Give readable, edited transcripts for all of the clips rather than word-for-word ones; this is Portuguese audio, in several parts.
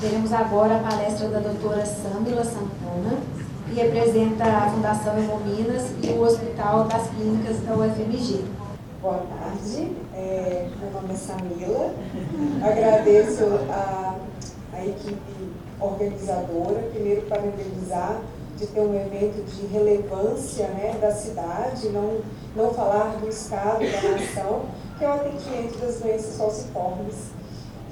Teremos agora a palestra da doutora Sândula Santana, que representa a Fundação Hemominas e o Hospital das Clínicas da UFMG. Boa tarde, meu nome é Samila, agradeço a equipe organizadora, primeiro parabenizar de ter um evento de relevância, né, da cidade, não falar do estado, da nação, que é o atendimento das doenças falciformes.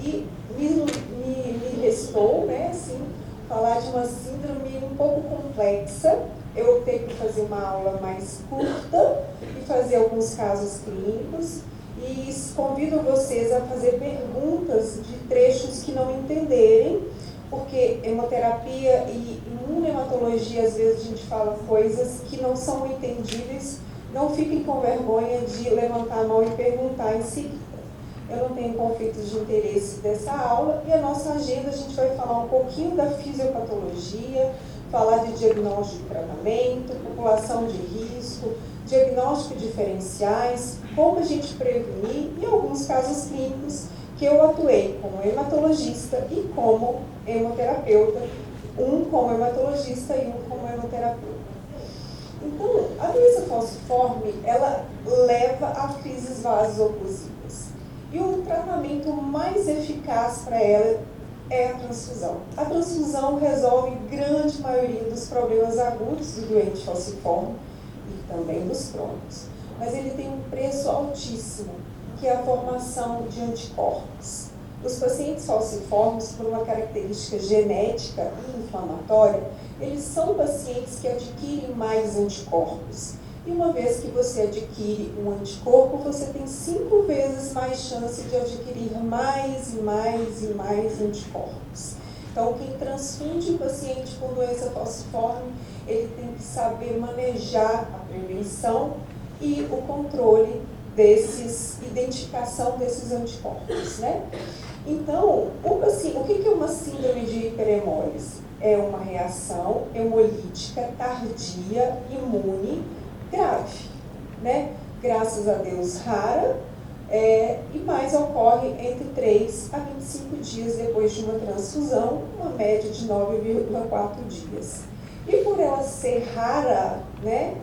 E me restou, né, assim, falar de uma síndrome um pouco complexa. Eu optei por fazer uma aula mais curta e fazer alguns casos clínicos. E convido vocês a fazer perguntas de trechos que não entenderem, porque hemoterapia e imunohematologia, às vezes a gente fala coisas que não são entendíveis. Não fiquem com vergonha de levantar a mão e perguntar em seguida. Eu não tenho conflitos de interesse dessa aula, e a nossa agenda a gente vai falar um pouquinho da fisiopatologia, falar de diagnóstico e tratamento, população de risco, diagnóstico diferenciais, como a gente prevenir e alguns casos clínicos que eu atuei como hematologista e como hemoterapeuta, um como hematologista e um como hemoterapeuta. Então, a doença falciforme, ela leva a crises vasoclusivas. E o tratamento mais eficaz para ela é a transfusão. A transfusão resolve grande maioria dos problemas agudos do doente falciforme e também dos crônicos. Mas ele tem um preço altíssimo, que é a formação de anticorpos. Os pacientes falciformes, por uma característica genética e inflamatória, eles são pacientes que adquirem mais anticorpos. E uma vez que você adquire um anticorpo, você tem 5 vezes mais chance de adquirir mais e mais e mais anticorpos. Então, quem transfunde o paciente com doença falciforme, ele tem que saber manejar a prevenção e o controle identificação desses anticorpos, né? Então, o que é uma síndrome de hiperemólise? É uma reação hemolítica tardia, imune, grave, né? Graças a Deus rara, e mais ocorre entre 3 a 25 dias depois de uma transfusão, uma média de 9,4 dias. E por ela ser rara, né,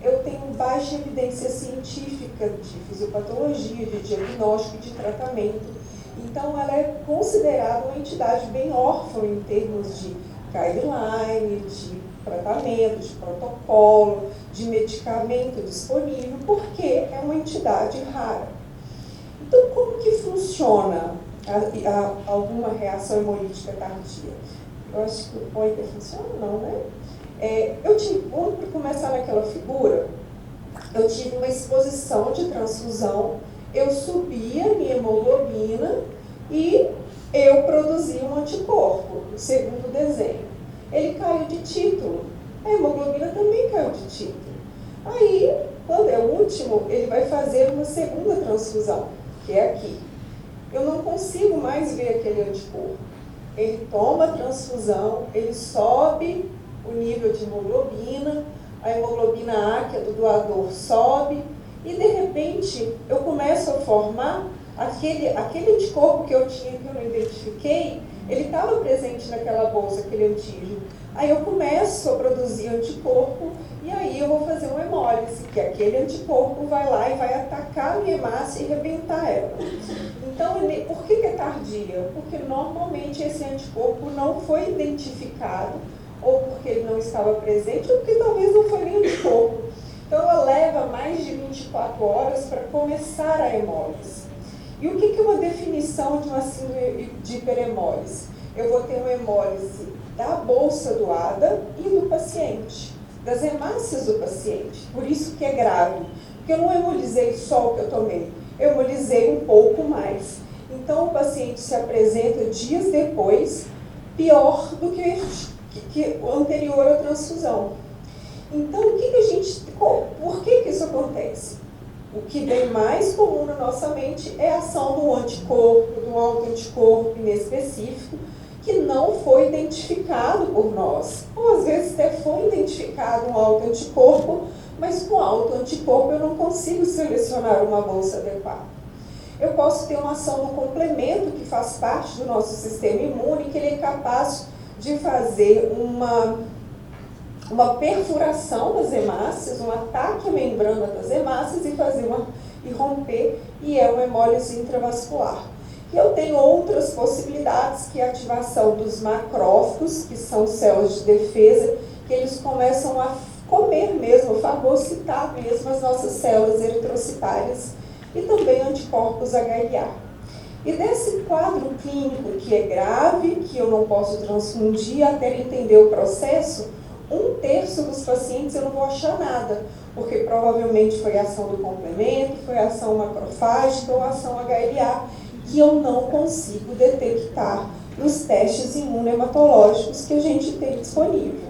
eu tenho baixa evidência científica de fisiopatologia, de diagnóstico e de tratamento. Então, ela é considerada uma entidade bem órfã em termos de guideline, de tratamento, de protocolo, de medicamento disponível, porque é uma entidade rara. Então, como que funciona alguma reação hemolítica tardia? Eu acho que o pointer funciona, não, né? Vamos começar naquela figura. Eu tive uma exposição de transfusão, eu subia a minha hemoglobina e eu produzia um anticorpo, no segundo desenho. Ele caiu de título, a hemoglobina também caiu de título. Aí, quando é o último, ele vai fazer uma segunda transfusão, que é aqui. Eu não consigo mais ver aquele anticorpo. Ele toma a transfusão, ele sobe o nível de hemoglobina, a hemoglobina A, que é do doador, sobe, e de repente eu começo a formar aquele anticorpo que eu tinha, que eu não identifiquei, ele estava presente naquela bolsa, aquele antígeno. Aí eu começo a produzir anticorpo e aí eu vou fazer uma hemólise, que aquele anticorpo vai lá e vai atacar a minha hemácia e arrebentar ela. Então, por que é tardia? Porque normalmente esse anticorpo não foi identificado, ou porque ele não estava presente, ou porque talvez não foi nem anticorpo. Então, ela leva mais de 24 horas para começar a hemólise. E o que é uma definição de uma síndrome de hiperemólise? Eu vou ter uma hemólise da bolsa doada e do paciente, das hemácias do paciente. Por isso que é grave, porque eu não hemolisei só o que eu tomei, eu hemolisei um pouco mais. Então, o paciente se apresenta dias depois, pior do que o anterior à transfusão. Então, por que isso acontece? O que vem mais comum na nossa mente é a ação do anticorpo, do autoanticorpo inespecífico, que não foi identificado por nós. Ou às vezes até foi identificado um autoanticorpo, mas com autoanticorpo eu não consigo selecionar uma bolsa adequada. eu posso ter uma ação do complemento que faz parte do nosso sistema imune, que ele é capaz de fazer uma perfuração das hemácias, um ataque à membrana das hemácias e romper, e é uma hemólise intravascular. E eu tenho outras possibilidades, que é a ativação dos macrófagos, que são células de defesa, que eles começam a comer mesmo, fagocitar mesmo as nossas células eritrocitárias, e também anticorpos HLA. E desse quadro clínico que é grave, que eu não posso transfundir até entender o processo, 1/3 dos pacientes eu não vou achar nada, porque provavelmente foi ação do complemento, foi ação macrofágica ou ação HLA, que eu não consigo detectar nos testes imunohematológicos que a gente tem disponível.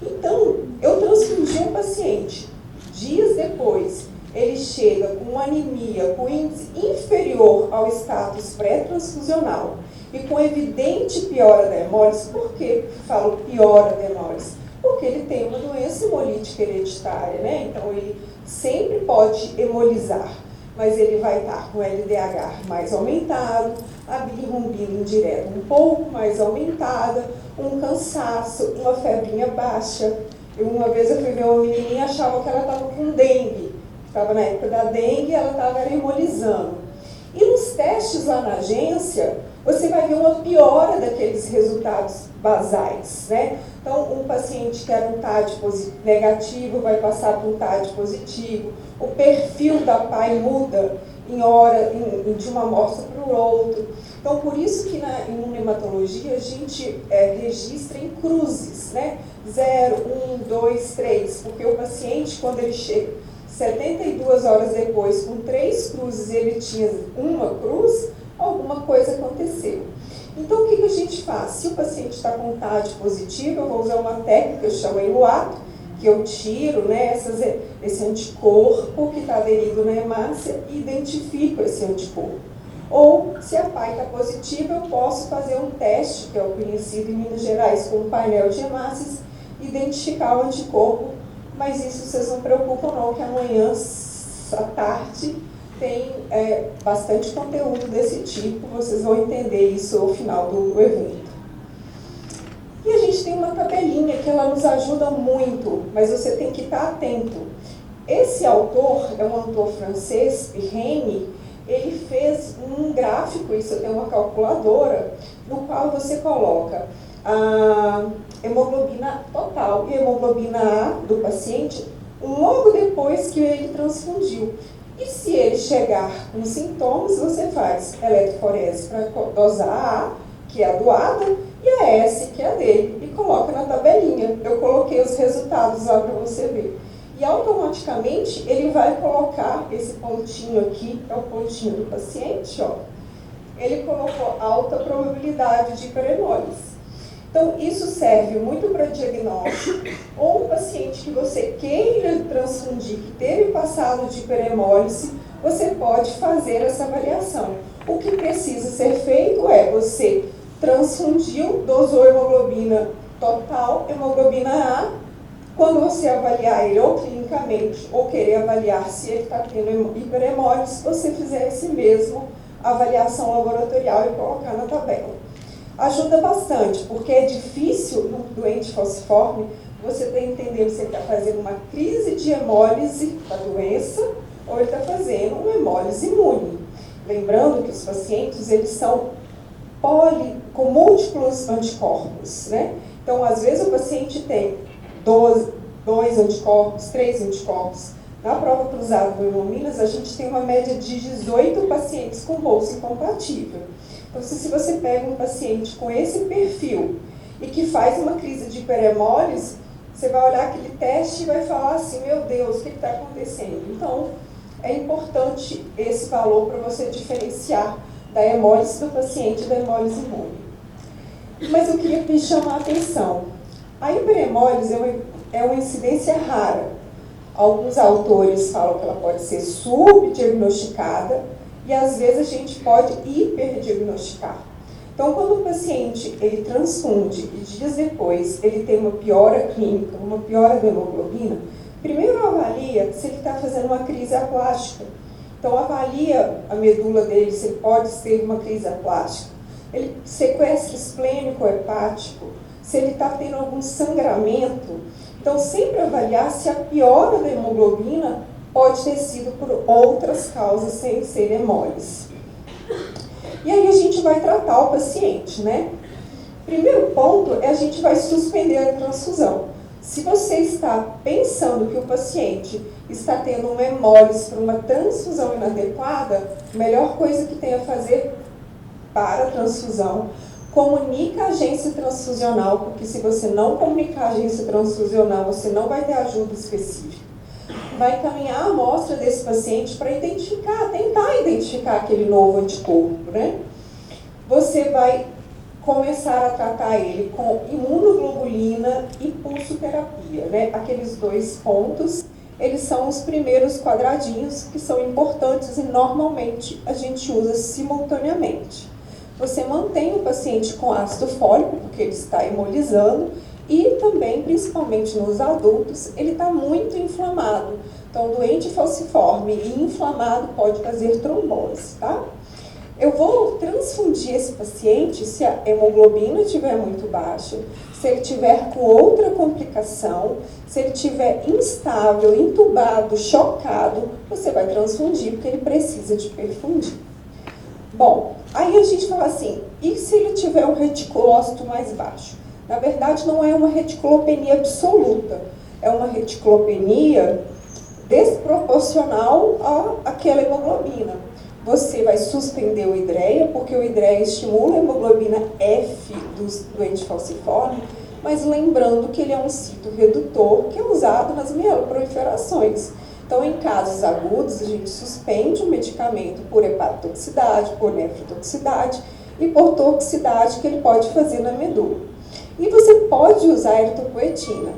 Então, eu transfundi um paciente, dias depois, ele chega com anemia, com índice inferior ao status pré-transfusional e com evidente piora da hemólise. Por que falo piora da hemólise? Porque ele tem uma doença hemolítica hereditária, né? Então ele sempre pode hemolizar, mas ele vai estar com LDH mais aumentado, a bilirrubina indireta um pouco mais aumentada, um cansaço, uma febrinha baixa. Uma vez eu fui ver uma menininha e achava que ela estava com dengue. Estava na época da dengue e ela estava hemolizando. E nos testes lá na agência, você vai ver uma piora daqueles resultados basais, né? Então, um paciente que era um TAD negativo vai passar para um TAD positivo, o perfil da PAI muda de uma amostra para o outro. Então, por isso que na imunohematologia a gente registra em cruzes, né? 0, 1, 2, 3, porque o paciente, quando ele chega 72 horas depois, com 3 cruzes, ele tinha uma cruz, alguma coisa aconteceu. Então, o que a gente faz? Se o paciente está com TAD positivo, eu vou usar uma técnica que eu chamo ELUATO, que eu tiro, né, esse anticorpo que está aderido na hemácia e identifico esse anticorpo. Ou, se a PAI está positiva, eu posso fazer um teste, que é o conhecido em Minas Gerais como painel de hemácias, identificar o anticorpo, mas isso vocês não preocupam não, que amanhã, à tarde, tem bastante conteúdo desse tipo, vocês vão entender isso ao final do evento. E a gente tem uma tabelinha que ela nos ajuda muito, mas você tem que estar atento. Esse autor é um autor francês, Pirenne, ele fez um gráfico, isso eu tenho uma calculadora, no qual você coloca a hemoglobina total e a hemoglobina A do paciente logo depois que ele transfundiu. E se ele chegar com sintomas, você faz eletroforese para dosar a A, que é a doada, e a S, que é a dele, e coloca na tabelinha. Eu coloquei os resultados lá para você ver. E automaticamente ele vai colocar esse pontinho aqui, é o pontinho do paciente, ó. Ele colocou alta probabilidade de hiperhemólise. Então, isso serve muito para diagnóstico, ou um paciente que você queira transfundir, que teve passado de hiperhemólise, você pode fazer essa avaliação. O que precisa ser feito é, você transfundiu, dosou hemoglobina total, hemoglobina A, quando você avaliar ele ou clinicamente, ou querer avaliar se ele está tendo hiperhemólise, você fizer esse mesmo avaliação laboratorial e colocar na tabela. Ajuda bastante, porque é difícil no doente falciforme você ter entendendo se ele está fazendo uma crise de hemólise da doença ou ele está fazendo uma hemólise imune. Lembrando que os pacientes, eles são com múltiplos anticorpos, né? Então, às vezes o paciente tem 2 anticorpos, 3 anticorpos. Na prova cruzada do Hemominas, a gente tem uma média de 18 pacientes com bolsa incompatível. Então, se você pega um paciente com esse perfil e que faz uma crise de hiperhemólise, você vai olhar aquele teste e vai falar assim, meu Deus, o que está acontecendo? Então, é importante esse valor para você diferenciar da hemólise do paciente da hemólise imune. Mas eu queria te chamar a atenção. A hiperhemólise é uma incidência rara. Alguns autores falam que ela pode ser subdiagnosticada, e às vezes a gente pode hiperdiagnosticar. Então, quando o paciente ele transfunde e dias depois ele tem uma piora clínica, uma piora da hemoglobina, primeiro avalia se ele está fazendo uma crise aplástica. Então, avalia a medula dele, se pode ser uma crise aplástica. Ele sequestro esplênico hepático, se ele está tendo algum sangramento. Então, sempre avaliar se a piora da hemoglobina pode ter sido por outras causas sem ser hemólise. E aí a gente vai tratar o paciente, né? Primeiro ponto é a gente vai suspender a transfusão. Se você está pensando que o paciente está tendo uma hemólise por uma transfusão inadequada, a melhor coisa que tem a fazer para a transfusão, comunica a agência transfusional, porque se você não comunicar a agência transfusional, você não vai ter ajuda específica. Vai encaminhar a amostra desse paciente para identificar, tentar identificar aquele novo anticorpo, né? Você vai começar a tratar ele com imunoglobulina e pulsoterapia, né? Aqueles dois pontos, eles são os primeiros quadradinhos que são importantes e normalmente a gente usa simultaneamente. Você mantém o paciente com ácido fólico, porque ele está hemolizando, e também, principalmente nos adultos, ele está muito inflamado. Então, doente falciforme e inflamado pode fazer trombose, tá? Eu vou transfundir esse paciente se a hemoglobina estiver muito baixa, se ele tiver com outra complicação, se ele estiver instável, entubado, chocado, você vai transfundir porque ele precisa de perfundir. Bom, aí a gente fala assim, e se ele tiver um reticulócito mais baixo? Na verdade, não é uma reticulopenia absoluta, é uma reticulopenia desproporcional àquela hemoglobina. Você vai suspender o hidreia, porque o hidreia estimula a hemoglobina F do doente falciforme, mas lembrando que ele é um citoredutor que é usado nas mieloproliferações. Então, em casos agudos, a gente suspende o medicamento por hepatotoxicidade, por nefrotoxicidade e por toxicidade que ele pode fazer na medula. E você pode usar eritropoetina.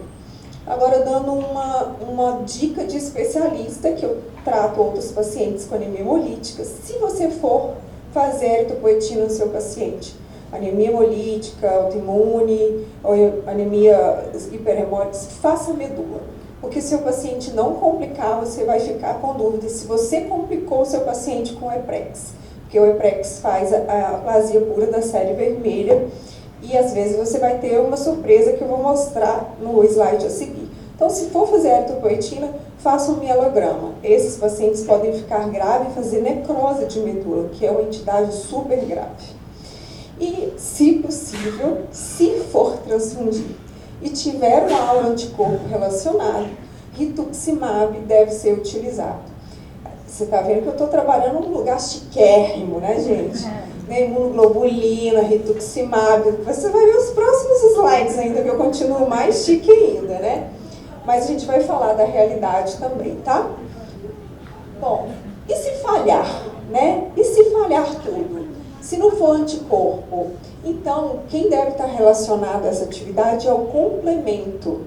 Agora, dando uma dica de especialista, que eu trato outros pacientes com anemia hemolítica, se você for fazer eritropoetina no seu paciente, anemia hemolítica, autoimune, ou anemia hiperhemólise, faça medula. Porque se o paciente não complicar, você vai ficar com dúvida se você complicou o seu paciente com o EPREX. Porque o EPREX faz a aplasia pura da série vermelha, e às vezes você vai ter uma surpresa que eu vou mostrar no slide a seguir. Então, se for fazer eritropoetina, faça um mielograma. Esses pacientes podem ficar graves e fazer necrose de medula, que é uma entidade super grave. E, se possível, se for transfundir e tiver um aura anticorpo relacionado, rituximab deve ser utilizado. Você está vendo que eu estou trabalhando num lugar chiquérrimo, né, gente? Imunoglobulina, rituximab. Você vai ver os próximos slides ainda, que eu continuo mais chique ainda, né? Mas a gente vai falar da realidade também, tá? Bom, e se falhar, né? E se falhar tudo? Se não for anticorpo? Então, quem deve estar relacionado a essa atividade é o complemento.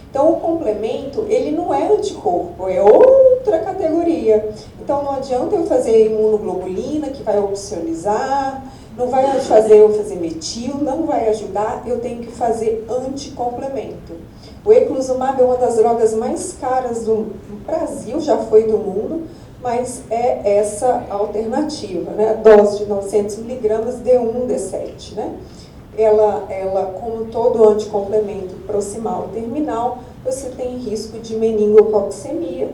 Então, o complemento, ele não é anticorpo, é outra categoria. Então, não adianta eu fazer imunoglobulina, que vai opcionizar, não vai fazer eu fazer metil, não vai ajudar, eu tenho que fazer anticomplemento. O eculizumab é uma das drogas mais caras do Brasil, já foi do mundo, mas é essa alternativa, né? A dose de 900 mg D1, D7, né? Ela, como todo anticomplemento proximal e terminal, você tem risco de meningococcemia.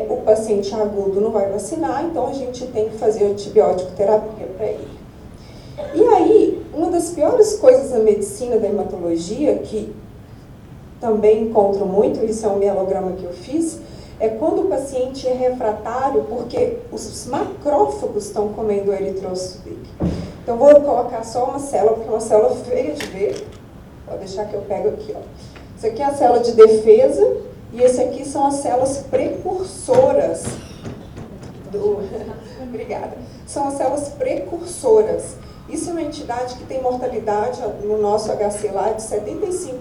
O paciente agudo não vai vacinar, então a gente tem que fazer antibiótico terapia para ele. E aí, uma das piores coisas da medicina, da hematologia, que também encontro muito, isso é um mielograma que eu fiz, é quando o paciente é refratário porque os macrófagos estão comendo o eritrócito dele. Então, vou colocar só uma célula, porque é uma célula feia de ver. Vou deixar que eu pego aqui, ó. Isso aqui é a célula de defesa e esse aqui são as células precursoras Obrigada. São as células precursoras. Isso é uma entidade que tem mortalidade no nosso HC lá de 75%.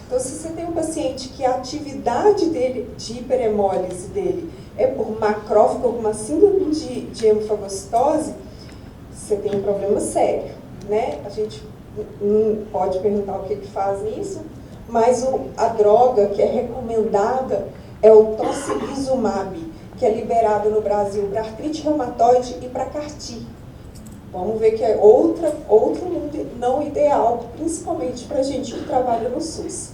Então, se você tem um paciente que a atividade dele, de hiperhemólise dele, é por macrófago, alguma síndrome de hemofagocitose, você tem um problema sério, né? A gente pode perguntar o que faz nisso, mas a droga que é recomendada é o tocilizumab, que é liberado no Brasil para artrite reumatoide e para CAR-T. Vamos ver que é outro mundo não ideal, principalmente para a gente que trabalha no SUS.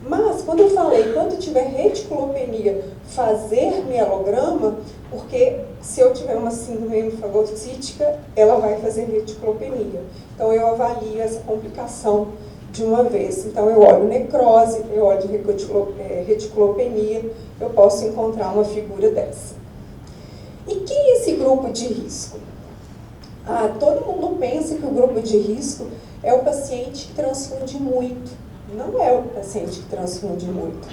Mas, quando eu falei, quando tiver reticulopenia, fazer mielograma, porque se eu tiver uma síndrome hemofagocítica, ela vai fazer reticulopenia. Então, eu avalio essa complicação de uma vez. Então, eu olho necrose, eu olho reticulopenia, eu posso encontrar uma figura dessa. E quem é esse grupo de risco? Todo mundo pensa que o grupo de risco é o paciente que transfunde muito. Não é o paciente que transfunde muito.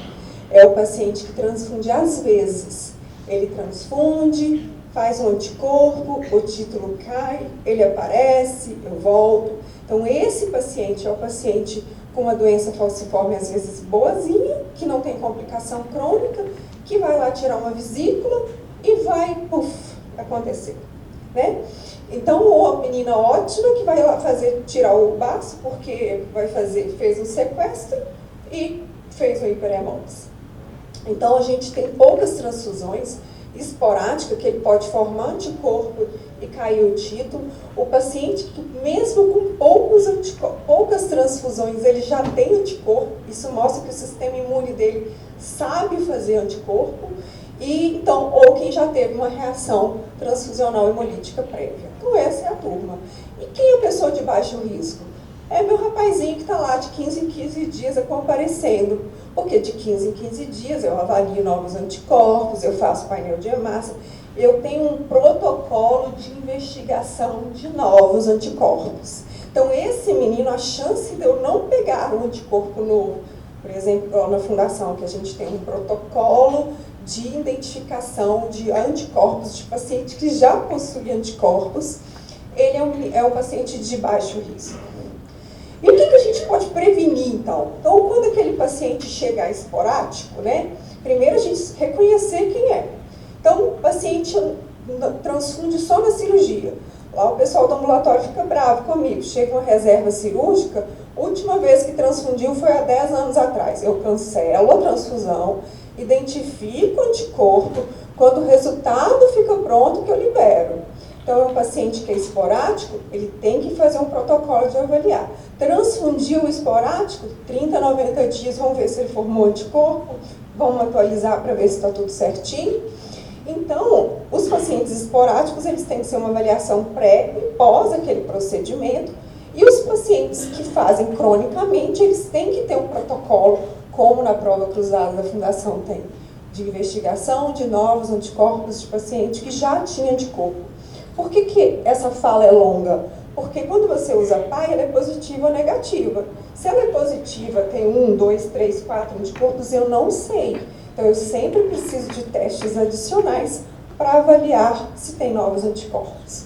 É o paciente que transfunde às vezes. Ele transfunde, faz um anticorpo, o título cai, ele aparece, eu volto. Então, esse paciente é o paciente com uma doença falciforme, às vezes boazinha, que não tem complicação crônica, que vai lá tirar uma vesícula e vai, acontecer, né? Então, ou a menina ótima que vai lá tirar o baço, porque fez um sequestro e fez o hiperemólise. Então, a gente tem poucas transfusões esporádicas, que ele pode formar anticorpo e cair o título. O paciente que, mesmo com poucas transfusões, ele já tem anticorpo. Isso mostra que o sistema imune dele sabe fazer anticorpo. E, então, ou quem já teve uma reação transfusional hemolítica prévia. Então, essa é a turma. E quem é a pessoa de baixo risco? É meu rapazinho que está lá de 15 em 15 dias comparecendo. Porque de 15 em 15 dias eu avalio novos anticorpos, eu faço painel de hemácia, eu tenho um protocolo de investigação de novos anticorpos. Então, esse menino, a chance de eu não pegar um anticorpo novo, por exemplo, na fundação, que a gente tem um protocolo de identificação de anticorpos de paciente que já possui anticorpos, ele é um paciente de baixo risco. E o que a gente pode prevenir, então? Então, quando aquele paciente chegar esporádico, né, primeiro a gente reconhecer quem é. Então, o paciente transfunde só na cirurgia. Lá o pessoal do ambulatório fica bravo comigo. Chega uma reserva cirúrgica, a última vez que transfundiu foi há 10 anos atrás. Eu cancelo a transfusão, identifico o anticorpo, quando o resultado fica pronto que eu libero. Então, é um paciente que é esporádico, ele tem que fazer um protocolo de avaliar. Transfundiu o esporádico, 30 a 90 dias, vamos ver se ele formou anticorpo, vamos atualizar para ver se está tudo certinho. Então, os pacientes esporádicos, eles têm que ser uma avaliação pré e pós aquele procedimento, e os pacientes que fazem cronicamente, eles têm que ter um protocolo, como na prova cruzada da Fundação tem, de investigação de novos anticorpos de paciente que já tinha anticorpo. Por que essa fala é longa? Porque quando você usa PAI, ela é positiva ou negativa. Se ela é positiva, tem 1, 2, 3, 4 anticorpos, eu não sei. Então, eu sempre preciso de testes adicionais para avaliar se tem novos anticorpos.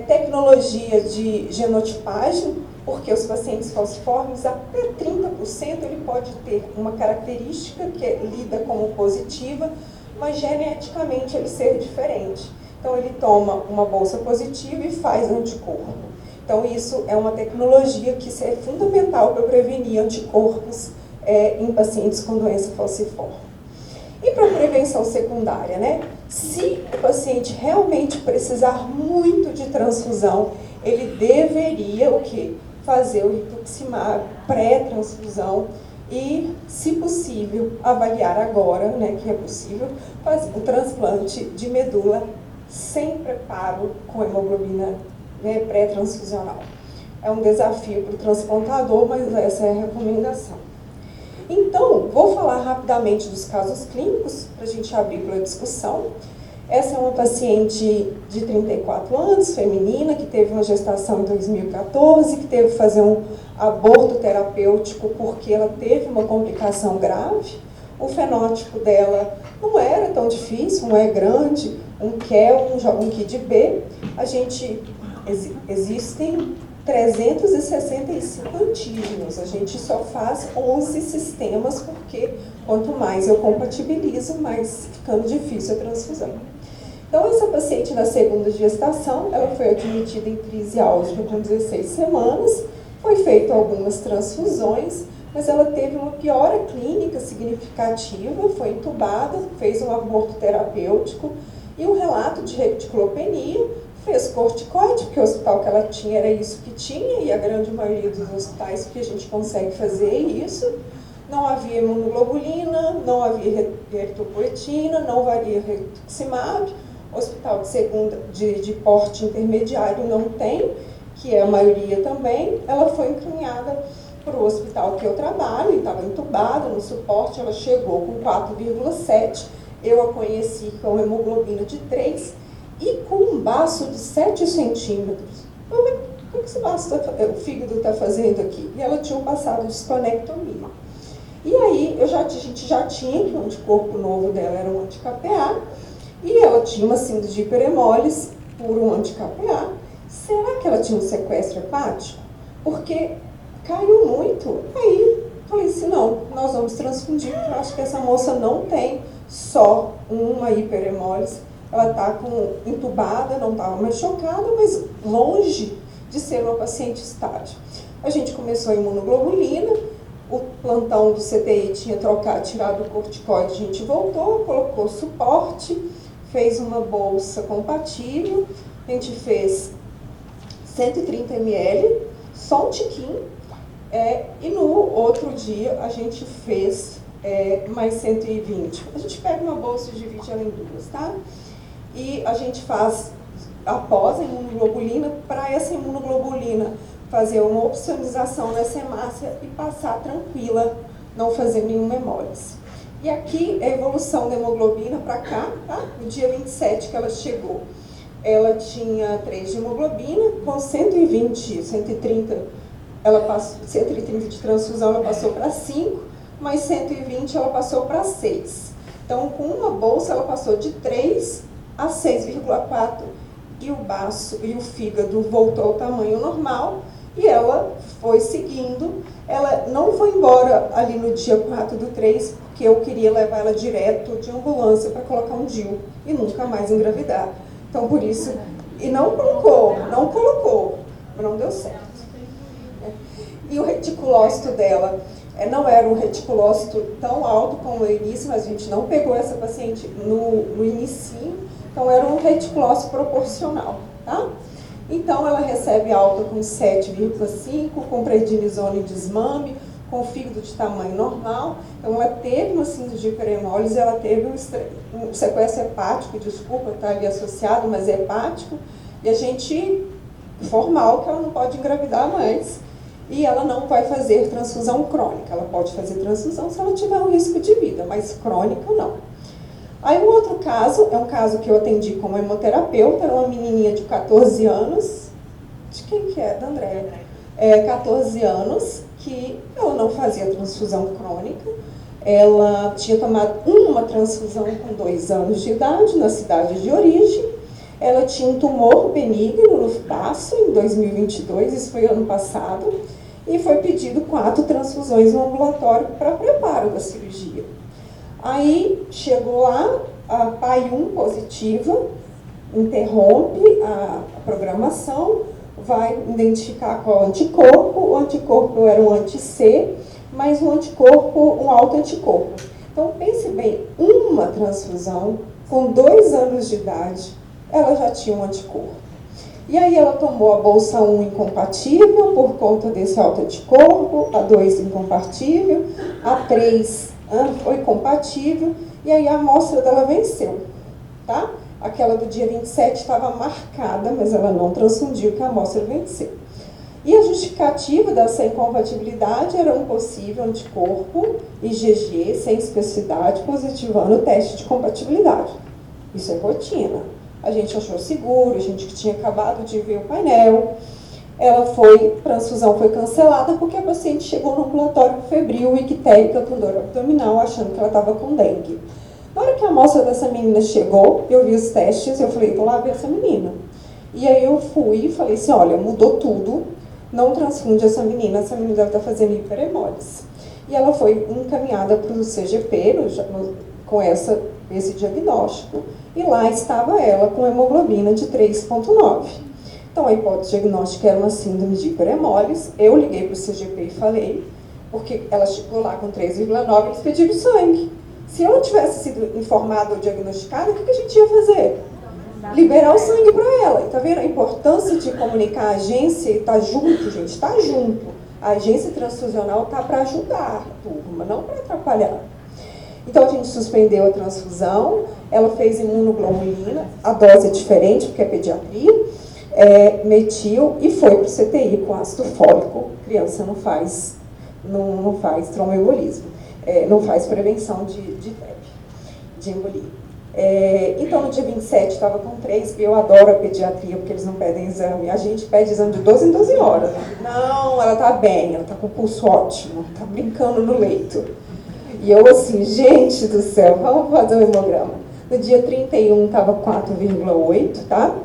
Tecnologia de genotipagem, porque os pacientes falciformes, até 30%, ele pode ter uma característica que é lida como positiva, mas geneticamente ele ser diferente. Então, ele toma uma bolsa positiva e faz anticorpo. Então, isso é uma tecnologia que é fundamental para prevenir anticorpos em pacientes com doença falciforme. E para prevenção secundária, né? Se o paciente realmente precisar muito de transfusão, ele deveria o quê? Fazer o rituximab pré-transfusão e, se possível, avaliar agora, né, que é possível, fazer o transplante de medula sem preparo com hemoglobina, né, pré-transfusional. É um desafio para o transplantador, mas essa é a recomendação. Então, vou falar rapidamente dos casos clínicos, para a gente abrir para a discussão. Essa é uma paciente de 34 anos, feminina, que teve uma gestação em 2014, que teve que fazer um aborto terapêutico porque ela teve uma complicação grave. O fenótipo dela não era tão difícil, não é grande, um QEL, um KID-B. Existem 365 antígenos, a gente só faz 11 sistemas, porque quanto mais eu compatibilizo, mais ficando difícil a transfusão. Então, essa paciente na segunda gestação, ela foi admitida em crise álgica com 16 semanas, foi feito algumas transfusões, mas ela teve uma piora clínica significativa significativa, foi entubada, fez um aborto terapêutico e um relato de reticulopenia, fez corticoide, porque o hospital que ela tinha era isso que tinha, e a grande maioria dos hospitais que a gente consegue fazer é isso. Não havia imunoglobulina, não havia eritropoetina, não havia rituximab. Hospital de porte intermediário não tem, que é a maioria também. Ela foi encaminhada para o hospital que eu trabalho, e estava entubada no suporte, ela chegou com 4,7, eu a conheci com hemoglobina de 3 e com um baço de 7 centímetros. Eu falei, o que esse baço o fígado está fazendo aqui? E ela tinha passado de esplenectomia. E aí, a gente já tinha, que o anticorpo novo dela era um anti-KPA, e ela tinha uma síndrome de hiperemólise por um anti-KPA. Será que ela tinha um sequestro hepático? Porque caiu muito. Aí, falei assim, não, nós vamos transfundir, porque eu acho que essa moça não tem só uma hiperemólise. Ela está entubada, não estava mais chocada, mas longe de ser uma paciente estável. A gente começou a imunoglobulina, o plantão do CTI tinha tirado o corticoide, a gente voltou, colocou suporte, fez uma bolsa compatível, a gente fez 130 ml, só um tiquinho, e no outro dia a gente fez mais 120. A gente pega uma bolsa e divide ela em duas, tá? E a gente faz, após a imunoglobulina, para essa imunoglobulina fazer uma opsonização nessa hemácia e passar tranquila, não fazer nenhuma hemólise. E aqui é a evolução da hemoglobina para cá, tá? No dia 27 que ela chegou, ela tinha 3 de hemoglobina, com 120, 130, ela passou, 130 de transfusão, ela passou para 5, mais 120 ela passou para 6. Então, com uma bolsa, ela passou de 3 a 6,4 e o baço e o fígado voltou ao tamanho normal e ela foi seguindo. Ela não foi embora ali no dia 4 do 3, porque eu queria levar ela direto de ambulância para colocar um DIU e nunca mais engravidar. Então, por isso, e não colocou, não deu certo. E o reticulócito dela não era um reticulócito tão alto como o início, mas a gente não pegou essa paciente no inicinho, então era um reticulócito proporcional, tá? Então ela recebe alta com 7,5, com prednisona e desmame, com fígado de tamanho normal. Então ela teve uma síndrome de hiperemólise, ela teve um sequestro hepático, desculpa, está ali associado, mas é hepático, e a gente, formal, que ela não pode engravidar mais. E ela não vai fazer transfusão crônica. Ela pode fazer transfusão se ela tiver um risco de vida, mas crônica não. Aí um outro caso, é um caso que eu atendi como hemoterapeuta, era uma menininha de 14 anos, de quem que é? Da Andréia. 14 anos, que ela não fazia transfusão crônica, ela tinha tomado uma transfusão com 2 anos de idade, na cidade de origem, ela tinha um tumor benigno no baço em 2022, isso foi ano passado, e foi pedido 4 transfusões no ambulatório para preparo da cirurgia. Aí chegou lá, a PAI-1 positiva, interrompe a programação, vai identificar qual anticorpo. O anticorpo era um anti-C, mas um anticorpo, um autoanticorpo. Então pense bem, uma transfusão com 2 anos de idade, ela já tinha um anticorpo. E aí ela tomou a bolsa 1 incompatível por conta desse autoanticorpo, a 2 incompatível, a 3 foi compatível, e aí a amostra dela venceu, tá? Aquela do dia 27 estava marcada, mas ela não transfundiu, que a amostra venceu. E a justificativa dessa incompatibilidade era um possível anticorpo IgG sem especificidade positivando o teste de compatibilidade. Isso é rotina. A gente achou seguro, a gente que tinha acabado de ver o painel. Transfusão foi cancelada porque a paciente chegou no ambulatório febril, ictérica, com dor abdominal, achando que ela estava com dengue. Na hora que a amostra dessa menina chegou, eu vi os testes, eu falei, vou lá ver essa menina. E aí eu fui e falei assim, olha, mudou tudo, não transfunde essa menina deve estar fazendo hiperemólise. E ela foi encaminhada para o CGP com esse diagnóstico, e lá estava ela com hemoglobina de 3,9. Então, a hipótese diagnóstica era uma síndrome de hiperemólise. Eu liguei para o CGP e falei, porque ela chegou lá com 3,9, eles pediram sangue. Se eu não tivesse sido informada ou diagnosticada, o que a gente ia fazer? Liberar o sangue para ela. Tá vendo a importância de comunicar a agência e estar junto, gente? Está junto. A agência transfusional está para ajudar a turma, não para atrapalhar. Então a gente suspendeu a transfusão, ela fez imunoglobulina, a dose é diferente porque é pediatria, metil e foi para o CTI com ácido fólico. Criança não faz tromboembolismo, não faz prevenção de TEP, de embolia. Então, no dia 27, estava com 3, eu adoro a pediatria, porque eles não pedem exame. A gente pede exame de 12 em 12 horas. Não, ela está bem, ela está com pulso ótimo, está brincando no leito. E eu assim, gente do céu, vamos fazer um hemograma. No dia 31, estava 4,8, tá?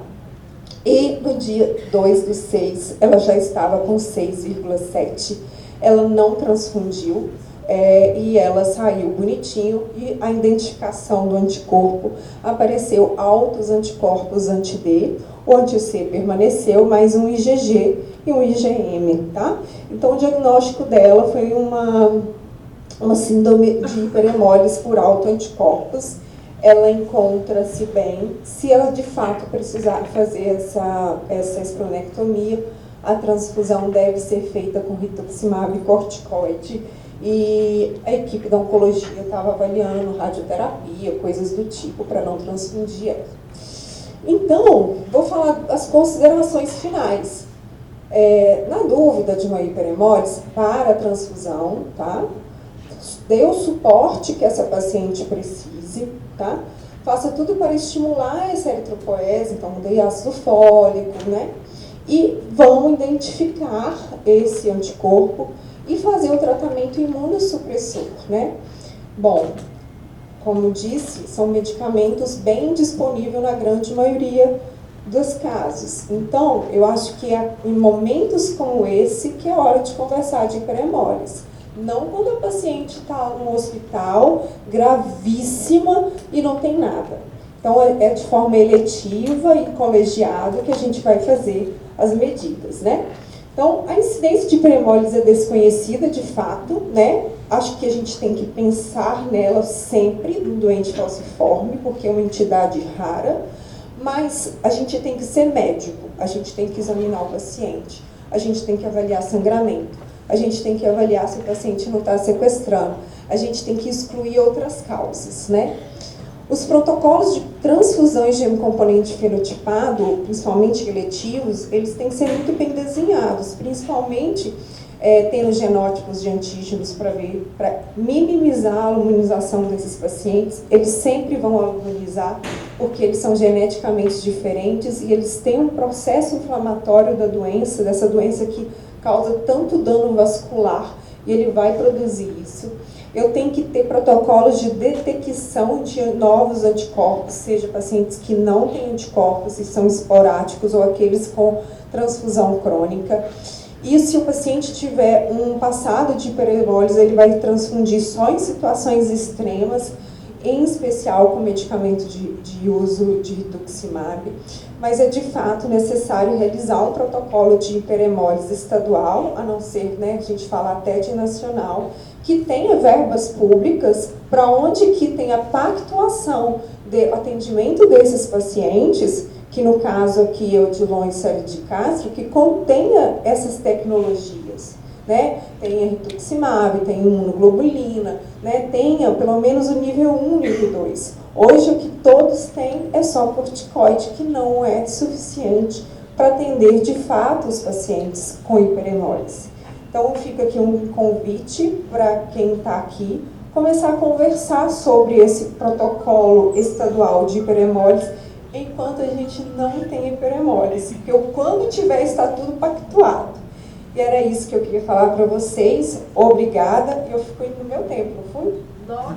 E no dia 2/6, ela já estava com 6,7. Ela não transfundiu. E ela saiu bonitinho e a identificação do anticorpo apareceu altos anticorpos anti-D, o anti-C permaneceu, mas um IgG e um IgM, tá? Então o diagnóstico dela foi uma síndrome de hiperemólise por autoanticorpos. Ela encontra-se bem. Se ela de fato precisar fazer essa esplenectomia, a transfusão deve ser feita com rituximab e corticoide. E a equipe da oncologia estava avaliando radioterapia, coisas do tipo, para não transfundir ela. Então, vou falar as considerações finais. Na dúvida de uma hiperemólise, para a transfusão, tá? Dê o suporte que essa paciente precise, tá? Faça tudo para estimular essa eritropoese, então dê ácido fólico, né? E vão identificar esse anticorpo e fazer o tratamento imunossupressor, né? Bom, como disse, são medicamentos bem disponíveis na grande maioria dos casos. Então, eu acho que é em momentos como esse que é hora de conversar de hiperemólise. Não quando a paciente está no hospital, gravíssima e não tem nada. Então, é de forma eletiva e colegiada que a gente vai fazer as medidas, né? Então, a incidência de hiperemólise é desconhecida, de fato, né? Acho que a gente tem que pensar nela sempre, no doente falciforme, porque é uma entidade rara, mas a gente tem que ser médico, a gente tem que examinar o paciente, a gente tem que avaliar sangramento, a gente tem que avaliar se o paciente não está sequestrando, a gente tem que excluir outras causas, né? Os protocolos de transfusões de hemocomponente fenotipado, principalmente eletivos, eles têm que ser muito bem desenhados, principalmente tendo genótipos de antígenos para minimizar a aluminização desses pacientes. Eles sempre vão aluminizar, porque eles são geneticamente diferentes e eles têm um processo inflamatório dessa doença que causa tanto dano vascular, e ele vai produzir isso. Eu tenho que ter protocolos de detecção de novos anticorpos, seja pacientes que não têm anticorpos e são esporádicos ou aqueles com transfusão crônica. E se o paciente tiver um passado de hiperemólise, ele vai transfundir só em situações extremas, em especial com medicamento de uso de rituximab. Mas é de fato necessário realizar um protocolo de hiperemólise estadual, a não ser, né, a gente fala até de nacional, que tenha verbas públicas para onde que tenha pactuação de atendimento desses pacientes, que no caso aqui é o Odilon e Célio de Castro, que contenha essas tecnologias, né? Tenha rituximab, tenha imunoglobulina, né? Tenha pelo menos o nível 1, nível 2. Hoje o que todos têm é só corticoide, que não é suficiente para atender de fato os pacientes com hiperemólise. Então fica aqui um convite para quem está aqui começar a conversar sobre esse protocolo estadual de hiperemólise enquanto a gente não tem hiperemólise, porque quando tiver está tudo pactuado. E era isso que eu queria falar para vocês. Obrigada. Eu fui no meu tempo, não fui? Não.